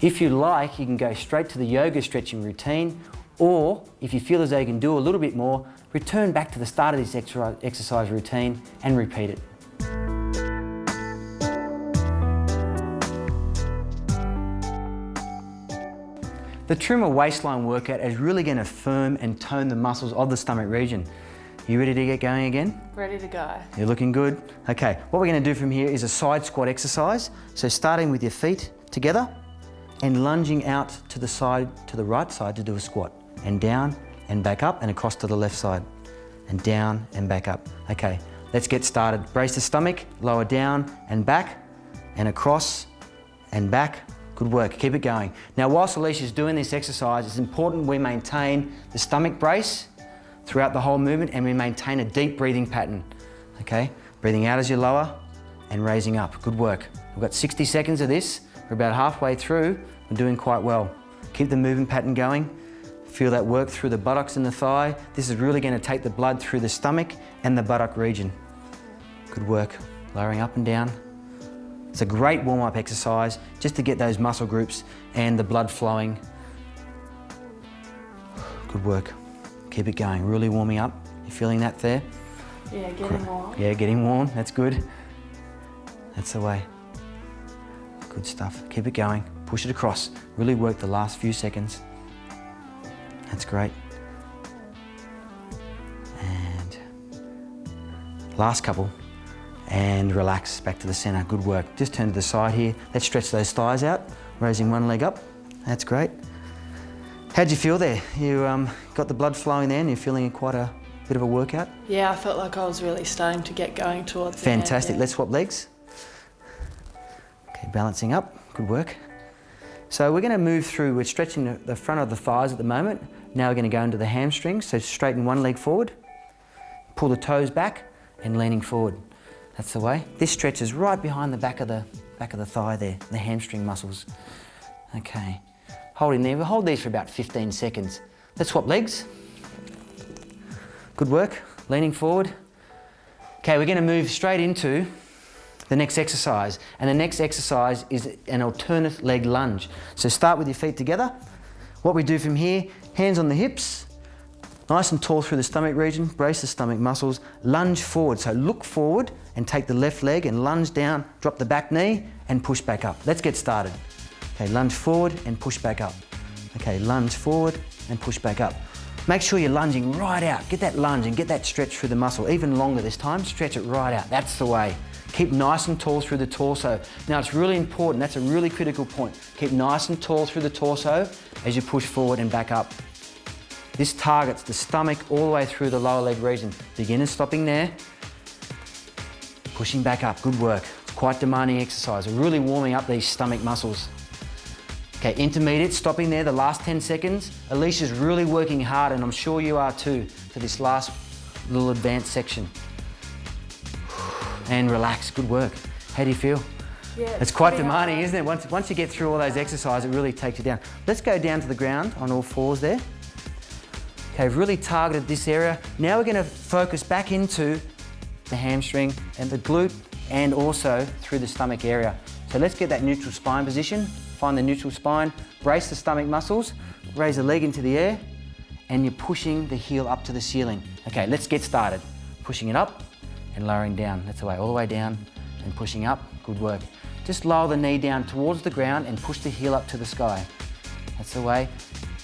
If you like, you can go straight to the yoga stretching routine, or if you feel as though you can do a little bit more, return back to the start of this exercise routine and repeat it. The trimmer waistline workout is really going to firm and tone the muscles of the stomach region. You ready to get going again? Ready to go. You're looking good. Okay, what we're going to do from here is a side squat exercise. So starting with your feet together and lunging out to the side, to the right side to do a squat. And down and back up and across to the left side. And down and back up. Okay, let's get started. Brace the stomach, lower down and back and across and back. Good work, keep it going. Now whilst Alicia's doing this exercise, it's important we maintain the stomach brace throughout the whole movement and we maintain a deep breathing pattern. Okay, breathing out as you lower and raising up, good work. We've got 60 seconds of this, we're about halfway through, we're doing quite well. Keep the movement pattern going, feel that work through the buttocks and the thigh. This is really going to take the blood through the stomach and the buttock region. Good work, lowering up and down. It's a great warm-up exercise just to get those muscle groups and the blood flowing. Good work. Keep it going, really warming up. You feeling that there? Yeah, getting warm. Yeah, getting warm, that's good. That's the way. Good stuff, keep it going. Push it across, really work the last few seconds. That's great. And last couple. And relax, back to the center, good work. Just turn to the side here. Let's stretch those thighs out, raising one leg up. That's great. How'd you feel there? You got the blood flowing there and you're feeling quite a bit of a workout? Yeah, I felt like I was really starting to get going towards the end. Fantastic, Yeah. let's swap legs. Okay, balancing up, good work. So we're gonna move through, we're stretching the front of the thighs at the moment. Now we're gonna go into the hamstrings, so straighten one leg forward, pull the toes back and leaning forward. That's the way. This stretches right behind the back of the thigh there, the hamstring muscles. Okay, holding there. We'll hold these for about 15 seconds. Let's swap legs. Good work, leaning forward. Okay, we're gonna move straight into the next exercise. And the next exercise is an alternate leg lunge. So start with your feet together. What we do from here, hands on the hips, nice and tall through the stomach region, brace the stomach muscles, lunge forward. So look forward and take the left leg and lunge down, drop the back knee and push back up. Let's get started. Okay, lunge forward and push back up. Okay, lunge forward and push back up. Make sure you're lunging right out. Get that lunge and get that stretch through the muscle. Even longer this time, stretch it right out. That's the way. Keep nice and tall through the torso. Now it's really important, that's a really critical point. Keep nice and tall through the torso as you push forward and back up. This targets the stomach all the way through the lower leg region. Beginners stopping there, pushing back up, good work. It's quite demanding exercise, we're really warming up these stomach muscles. Okay, intermediate, stopping there, the last 10 seconds. Alicia's really working hard and I'm sure you are too for this last little advanced section. And relax, good work. How do you feel? Yeah, it's quite pretty demanding, hard. isn't it? Once you get through all those exercises, it really takes you down. Let's go down to the ground on all fours there. Okay, we've really targeted this area. Now we're gonna focus back into the hamstring and the glute and also through the stomach area. So let's get that neutral spine position. Find the neutral spine, brace the stomach muscles, raise the leg into the air, and you're pushing the heel up to the ceiling. Okay, let's get started. Pushing it up and lowering down. That's the way, all the way down and pushing up. Good work. Just lower the knee down towards the ground and push the heel up to the sky. That's the way.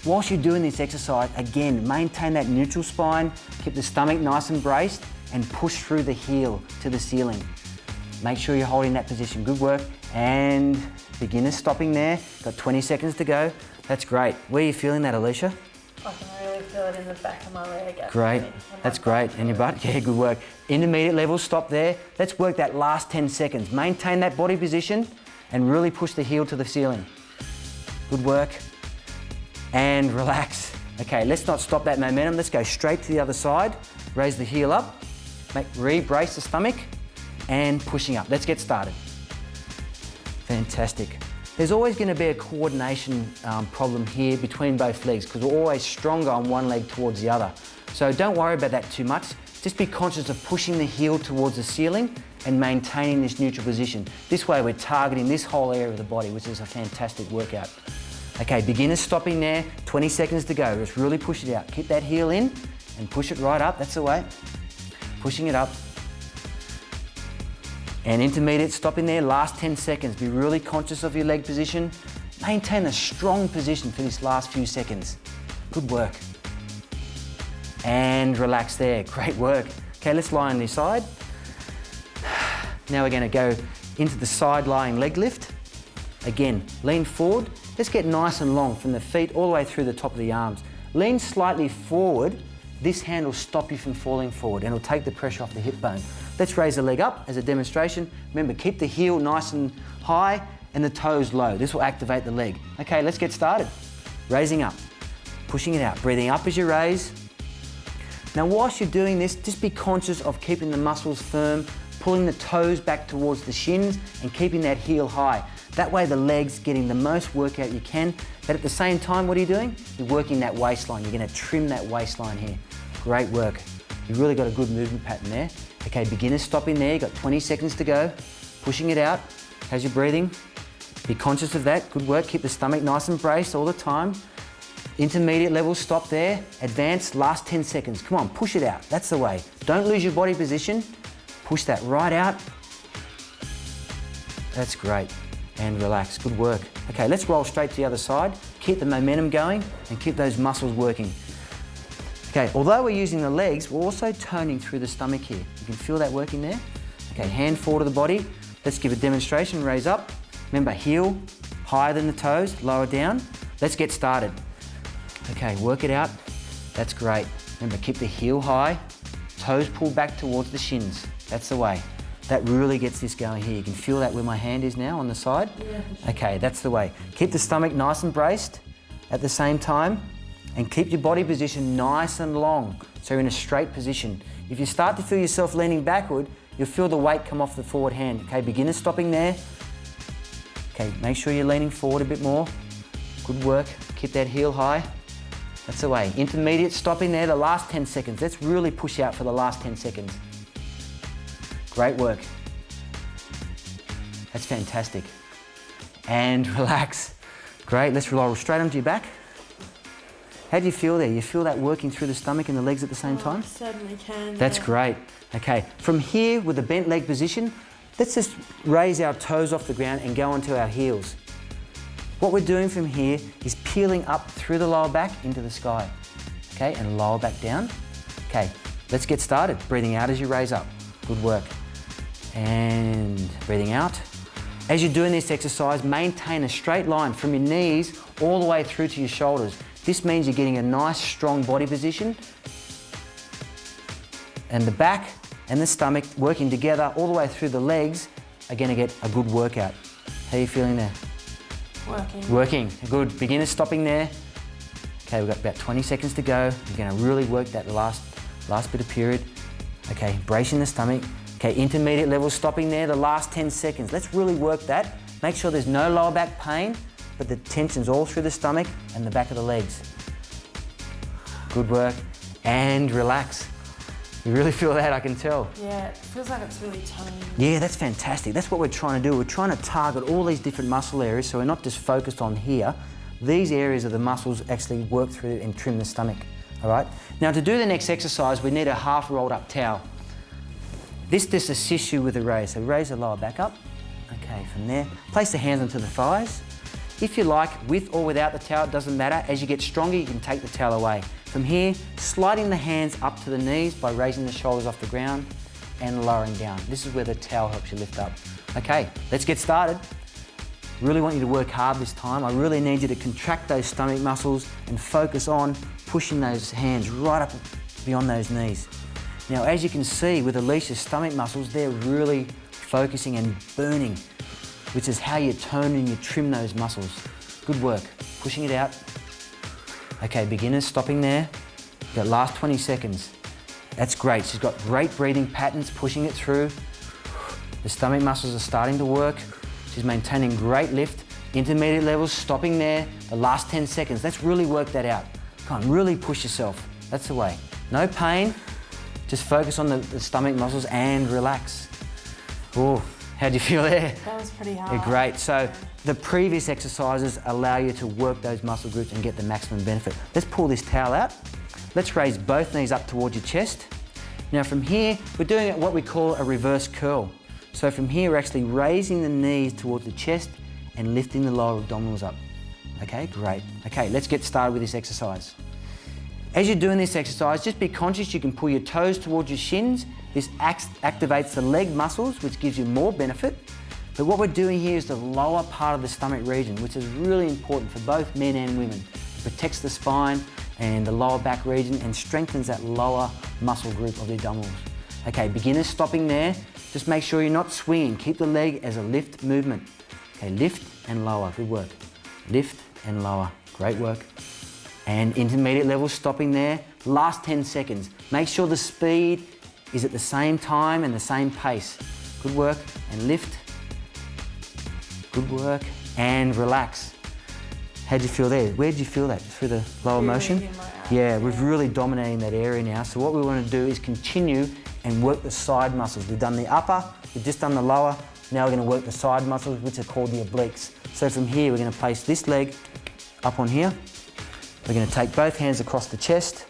Whilst you're doing this exercise, again, maintain that neutral spine, keep the stomach nice and braced, and push through the heel to the ceiling. Make sure you're holding that position. Good work. And beginner stopping there. Got 20 seconds to go. That's great. Where are you feeling that, Alicia? I can really feel it in the back of my leg. Great. That's great. And your butt? Yeah, good work. Intermediate level, stop there. Let's work that last 10 seconds. Maintain that body position and really push the heel to the ceiling. Good work. And relax. Okay, let's not stop that momentum. Let's go straight to the other side. Raise the heel up. Re-brace the stomach and pushing up. Let's get started. Fantastic. There's always going to be a coordination problem here between both legs because we're always stronger on one leg towards the other. So don't worry about that too much. Just be conscious of pushing the heel towards the ceiling and maintaining this neutral position. This way we're targeting this whole area of the body, which is a fantastic workout. Okay, beginners stopping there, 20 seconds to go. Just really push it out. Keep that heel in and push it right up, that's the way. Pushing it up. And intermediate, stopping there, last 10 seconds. Be really conscious of your leg position. Maintain a strong position for this last few seconds. Good work. And relax there, great work. Okay, let's lie on the side. Now we're gonna go into the side lying leg lift. Again, lean forward. Let's get nice and long from the feet all the way through the top of the arms. Lean slightly forward. This hand will stop you from falling forward and it'll take the pressure off the hip bone. Let's raise the leg up as a demonstration. Remember, keep the heel nice and high and the toes low. This will activate the leg. Okay, let's get started. Raising up, pushing it out, breathing up as you raise. Now, whilst you're doing this, just be conscious of keeping the muscles firm, pulling the toes back towards the shins and keeping that heel high. That way the leg's getting the most workout you can, but at the same time, what are you doing? You're working that waistline. You're gonna trim that waistline here. Great work. You've really got a good movement pattern there. Okay, beginners stopping there. You've got 20 seconds to go. Pushing it out as you're breathing. Be conscious of that. Good work. Keep the stomach nice and braced all the time. Intermediate level, stop there. Advance, last 10 seconds. Come on, push it out. That's the way. Don't lose your body position. Push that right out. That's great. And relax, good work. Okay, let's roll straight to the other side. Keep the momentum going and keep those muscles working. Okay, although we're using the legs, we're also toning through the stomach here. You can feel that working there. Okay, hand forward to the body. Let's give a demonstration, raise up. Remember, heel higher than the toes, lower down. Let's get started. Okay, work it out. That's great. Remember, keep the heel high, toes pulled back towards the shins. That's the way. That really gets this going here. You can feel that where my hand is now on the side? Yeah. Okay, that's the way. Keep the stomach nice and braced at the same time and keep your body position nice and long so you're in a straight position. If you start to feel yourself leaning backward, you'll feel the weight come off the forward hand. Okay, beginner stopping there. Okay, make sure you're leaning forward a bit more. Good work. Keep that heel high. That's the way. Intermediate stopping there, the last 10 seconds. Let's really push out for the last 10 seconds. Great work. That's fantastic. And relax. Great, let's roll straight onto your back. How do you feel there? You feel that working through the stomach and the legs at the same time? I certainly can. That's great. Okay, from here with the bent leg position, let's just raise our toes off the ground and go onto our heels. What we're doing from here is peeling up through the lower back into the sky. Okay, and lower back down. Okay, let's get started. Breathing out as you raise up. Good work. And breathing out. As you're doing this exercise, maintain a straight line from your knees all the way through to your shoulders. This means you're getting a nice, strong body position. And the back and the stomach working together all the way through the legs are going to get a good workout. How are you feeling there? Working. Working. Good. Beginners stopping there. Okay, we've got about 20 seconds to go. You're going to really work that last bit of period. Okay, bracing the stomach. Okay, intermediate level, stopping there, the last 10 seconds. Let's really work that. Make sure there's no lower back pain, but the tension's all through the stomach and the back of the legs. Good work. And relax. You really feel that, I can tell. Yeah, it feels like it's really toned. Yeah, that's fantastic. That's what we're trying to do. We're trying to target all these different muscle areas so we're not just focused on here. These areas of the muscles actually work through and trim the stomach, all right? Now to do the next exercise, we need a half rolled up towel. This just assists you with the raise. So raise the lower back up. Okay, from there, place the hands onto the thighs. If you like, with or without the towel, it doesn't matter. As you get stronger, you can take the towel away. From here, sliding the hands up to the knees by raising the shoulders off the ground. and lowering down. This is where the towel helps you lift up. Okay, let's get started. Really want you to work hard this time. I really need you to contract those stomach muscles and focus on pushing those hands right up beyond those knees. Now, as you can see with Alicia's stomach muscles, they're really focusing and burning, which is how you tone and you trim those muscles. Good work. Pushing it out. Okay, beginners, stopping there. That last 20 seconds. That's great. She's got great breathing patterns, pushing it through. The stomach muscles are starting to work. She's maintaining great lift. Intermediate levels, stopping there. The last 10 seconds. Let's really work that out. Come on, really push yourself. That's the way. No pain. Just focus on the stomach muscles and relax. Oh, how'd you feel there? That was pretty hard. Yeah, great. So the previous exercises allow you to work those muscle groups and get the maximum benefit. Let's pull this towel out. Let's raise both knees up towards your chest. Now from here, we're doing what we call a reverse curl. So from here, we're actually raising the knees towards the chest and lifting the lower abdominals up. Okay, great. Okay, let's get started with this exercise. As you're doing this exercise, just be conscious you can pull your toes towards your shins. This activates the leg muscles, which gives you more benefit. But what we're doing here is the lower part of the stomach region, which is really important for both men and women. It protects the spine and the lower back region and strengthens that lower muscle group of the abdominals. Okay, beginners stopping there. Just make sure you're not swinging. Keep the leg as a lift movement. Okay, lift and lower, good work. Lift and lower, great work. And intermediate levels, stopping there. Last 10 seconds. Make sure the speed is at the same time and the same pace. Good work, and lift. Good work, and relax. How'd you feel there? Where'd you feel that? Through the lower motion? Yeah, we're really dominating that area now. So what we want to do is continue and work the side muscles. We've done the upper, we've just done the lower. Now we're going to work the side muscles, which are called the obliques. So from here, we're going to place this leg up on here. We're going to take both hands across the chest,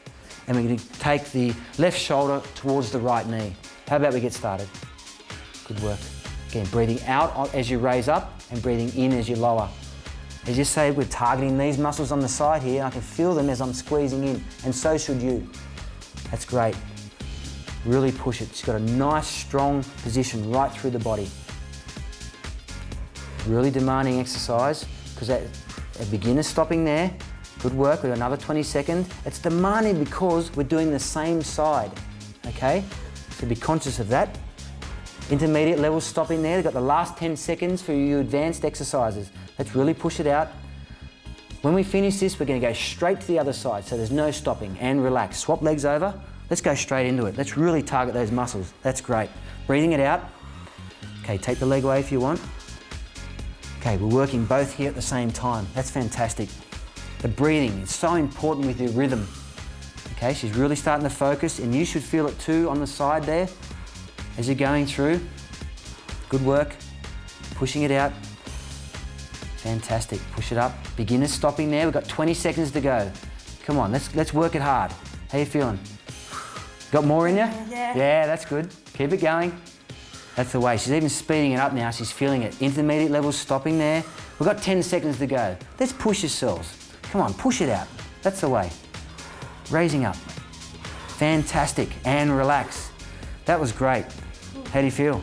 and we're going to take the left shoulder towards the right knee. How about we get started? Good work. Again, breathing out as you raise up and breathing in as you lower. As you say, we're targeting these muscles on the side here. I can feel them as I'm squeezing in, and so should you. That's great. Really push it. She's got a nice, strong position right through the body. Really demanding exercise, because a beginner stopping there. Good work, we've got another 20 seconds. It's demanding because we're doing the same side, okay? So be conscious of that. Intermediate levels stopping there. We've got the last 10 seconds for your advanced exercises. Let's really push it out. When we finish this, we're going to go straight to the other side, so there's no stopping, and relax. Swap legs over. Let's go straight into it. Let's really target those muscles. That's great. Breathing it out. Okay, take the leg away if you want. Okay, we're working both here at the same time. That's fantastic. The breathing is so important with your rhythm. Okay, she's really starting to focus, and you should feel it too on the side there as you're going through. Good work. Pushing it out. Fantastic. Push it up. Beginners stopping there. We've got 20 seconds to go. Come on, let's work it hard. How you feeling? Got more in you? Yeah. Yeah, that's good. Keep it going. That's the way. She's even speeding it up now. She's feeling it. Intermediate levels stopping there. We've got 10 seconds to go. Let's push yourselves. Come on, push it out. That's the way. Raising up. Fantastic. And relax. That was great. How do you feel?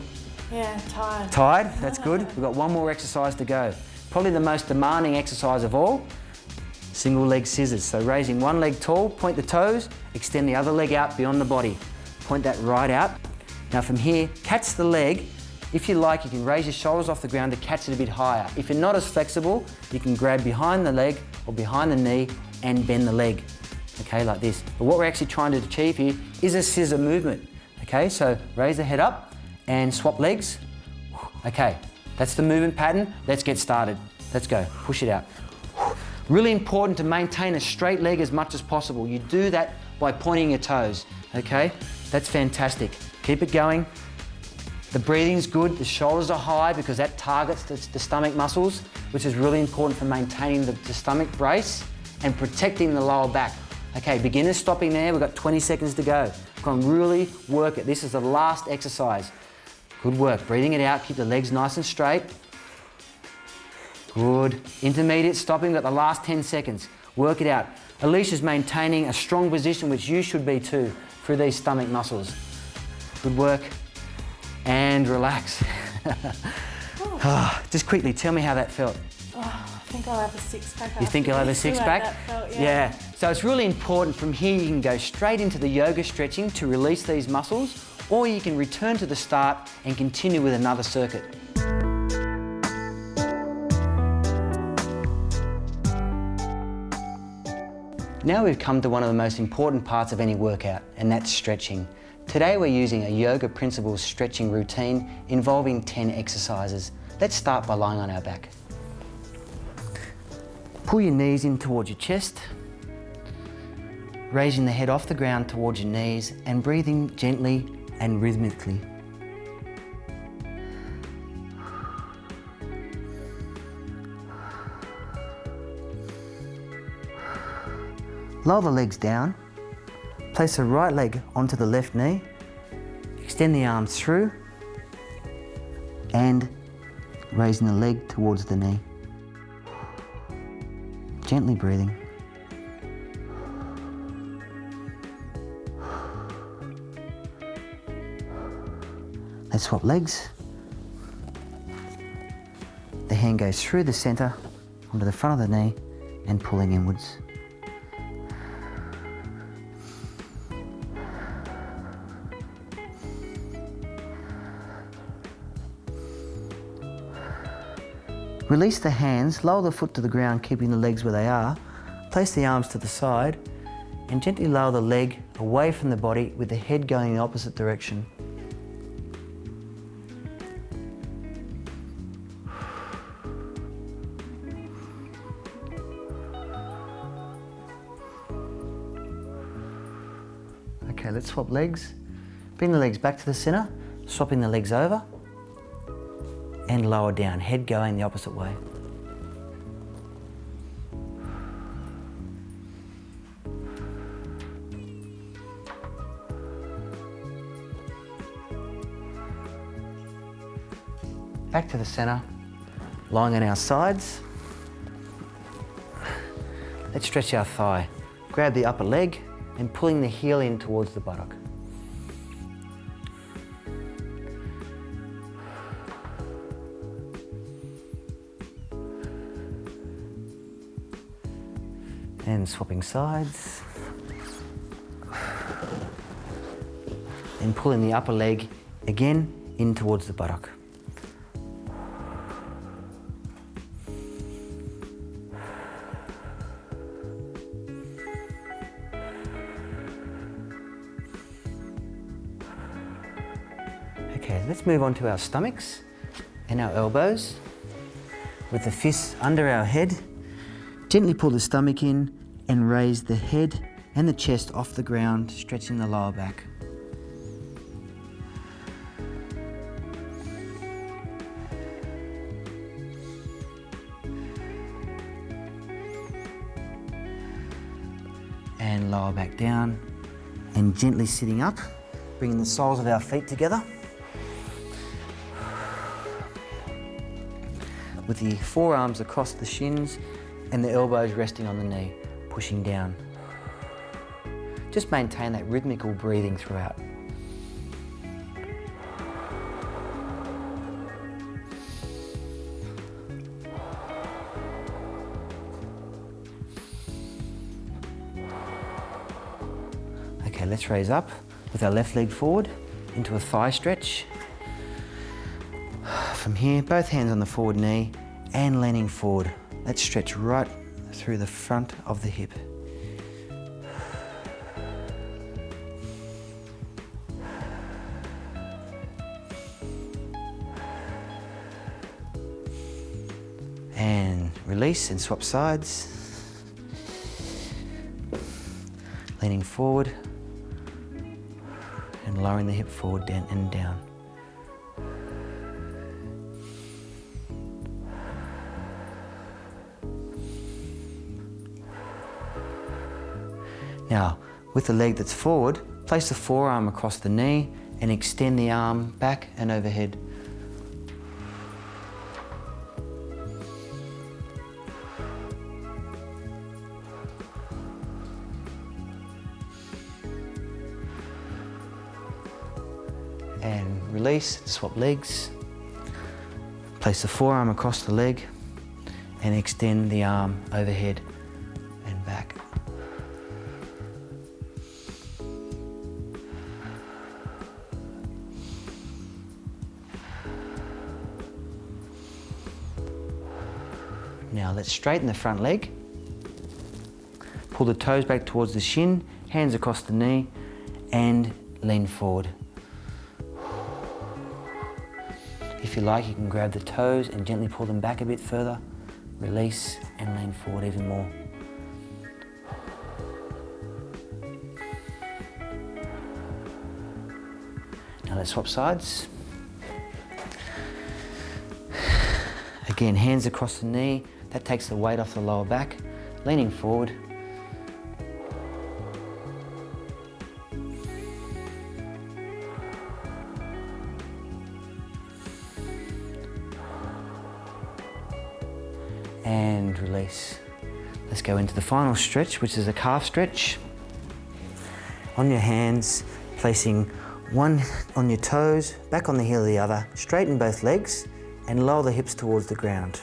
Yeah, tired. Tired? That's good. We've got one more exercise to go. Probably the most demanding exercise of all. Single leg scissors. So raising one leg tall, point the toes, extend the other leg out beyond the body. Point that right out. Now from here, catch the leg. If you like, you can raise your shoulders off the ground to catch it a bit higher. If you're not as flexible, you can grab behind the leg or behind the knee and bend the leg. Okay, like this. But what we're actually trying to achieve here is a scissor movement. Okay, so raise the head up and swap legs. Okay, that's the movement pattern. Let's get started. Let's go, push it out. Really important to maintain a straight leg as much as possible. You do that by pointing your toes, okay? That's fantastic. Keep it going. The breathing's good, the shoulders are high because that targets the stomach muscles, which is really important for maintaining the stomach brace and protecting the lower back. Okay, beginners stopping there, we've got 20 seconds to go. Come on, really work it. This is the last exercise. Good work, breathing it out, keep the legs nice and straight. Good. Intermediate stopping, got the last 10 seconds. Work it out. Alicia's maintaining a strong position, which you should be too, through these stomach muscles. Good work. and relax. Just quickly, tell me how that felt. Oh, I think I'll have a six-pack. You think you'll have a six-pack? That felt, Yeah. So it's really important from here you can go straight into the yoga stretching to release these muscles, or you can return to the start and continue with another circuit. Now we've come to one of the most important parts of any workout, and that's stretching. Today we're using a yoga principles stretching routine involving 10 exercises. Let's start by lying on our back. Pull your knees in towards your chest, raising the head off the ground towards your knees and breathing gently and rhythmically. Lower the legs down, place the right leg onto the left knee, extend the arms through and raising the leg towards the knee. Gently breathing. Let's swap legs. The hand goes through the center onto the front of the knee and pulling inwards. Release the hands, lower the foot to the ground, keeping the legs where they are. Place the arms to the side and gently lower the leg away from the body with the head going in the opposite direction. Okay, let's swap legs. Bring the legs back to the center, swapping the legs over. And lower down, head going the opposite way. Back to the center, lying on our sides. Let's stretch our thigh. Grab the upper leg and pulling the heel in towards the buttock. And swapping sides. And pulling the upper leg again in towards the buttock. Okay, let's move on to our stomachs and our elbows. With the fists under our head, gently pull the stomach in and raise the head and the chest off the ground, stretching the lower back. And lower back down and gently sitting up, bringing the soles of our feet together. With the forearms across the shins and the elbows resting on the knee, pushing down. Just maintain that rhythmical breathing throughout. Okay, let's raise up with our left leg forward into a thigh stretch. From here, both hands on the forward knee and leaning forward. Let's stretch right through the front of the hip. And release and swap sides. Leaning forward and lowering the hip forward down and down. Now, with the leg that's forward, place the forearm across the knee and extend the arm back and overhead. And release, swap legs. Place the forearm across the leg and extend the arm overhead and back. Now let's straighten the front leg. Pull the toes back towards the shin, hands across the knee, and lean forward. If you like, you can grab the toes and gently pull them back a bit further. Release and lean forward even more. Now let's swap sides. Again, hands across the knee. That takes the weight off the lower back. Leaning forward. And release. Let's go into the final stretch, which is a calf stretch. On your hands, placing one on your toes, back on the heel of the other, straighten both legs and lower the hips towards the ground.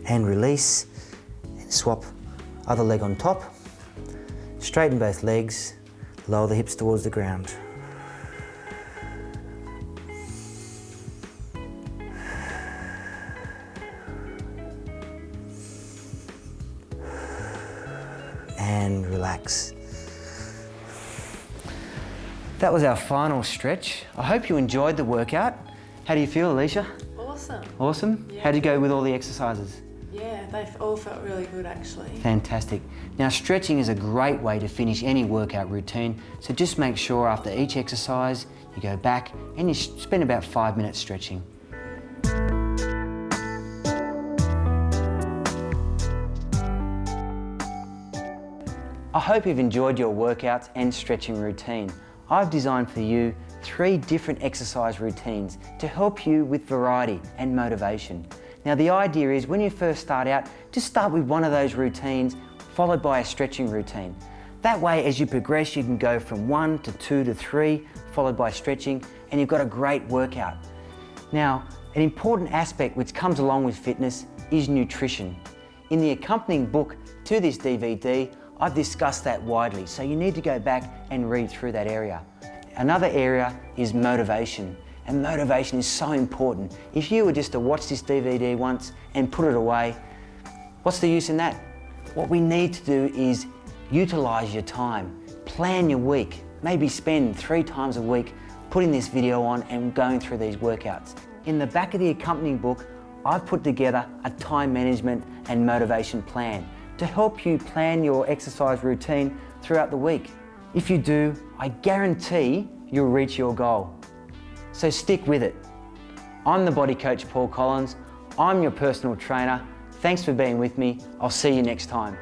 And release, and swap other leg on top. Straighten both legs, lower the hips towards the ground. And relax. That was our final stretch. I hope you enjoyed the workout. How do you feel, Alicia? Awesome. Awesome? Yeah. How'd you go with all the exercises? Yeah, they all felt really good actually. Fantastic. Now, stretching is a great way to finish any workout routine, so just make sure after each exercise you go back and you spend about 5 minutes stretching. I hope you've enjoyed your workouts and stretching routine. I've designed for you 3 different exercise routines to help you with variety and motivation. Now, the idea is when you first start out, just start with one of those routines followed by a stretching routine. That way, as you progress, you can go from 1 to 2 to 3, followed by stretching, and you've got a great workout. Now, an important aspect which comes along with fitness is nutrition. In the accompanying book to this DVD, I've discussed that widely, so you need to go back and read through that area. Another area is motivation, and motivation is so important. If you were just to watch this DVD once and put it away, what's the use in that? What we need to do is utilize your time, plan your week, maybe spend 3 times a week putting this video on and going through these workouts. In the back of the accompanying book, I've put together a time management and motivation plan to help you plan your exercise routine throughout the week. If you do, I guarantee you'll reach your goal. So stick with it. I'm the body coach Paul Collins. I'm your personal trainer. Thanks for being with me. I'll see you next time.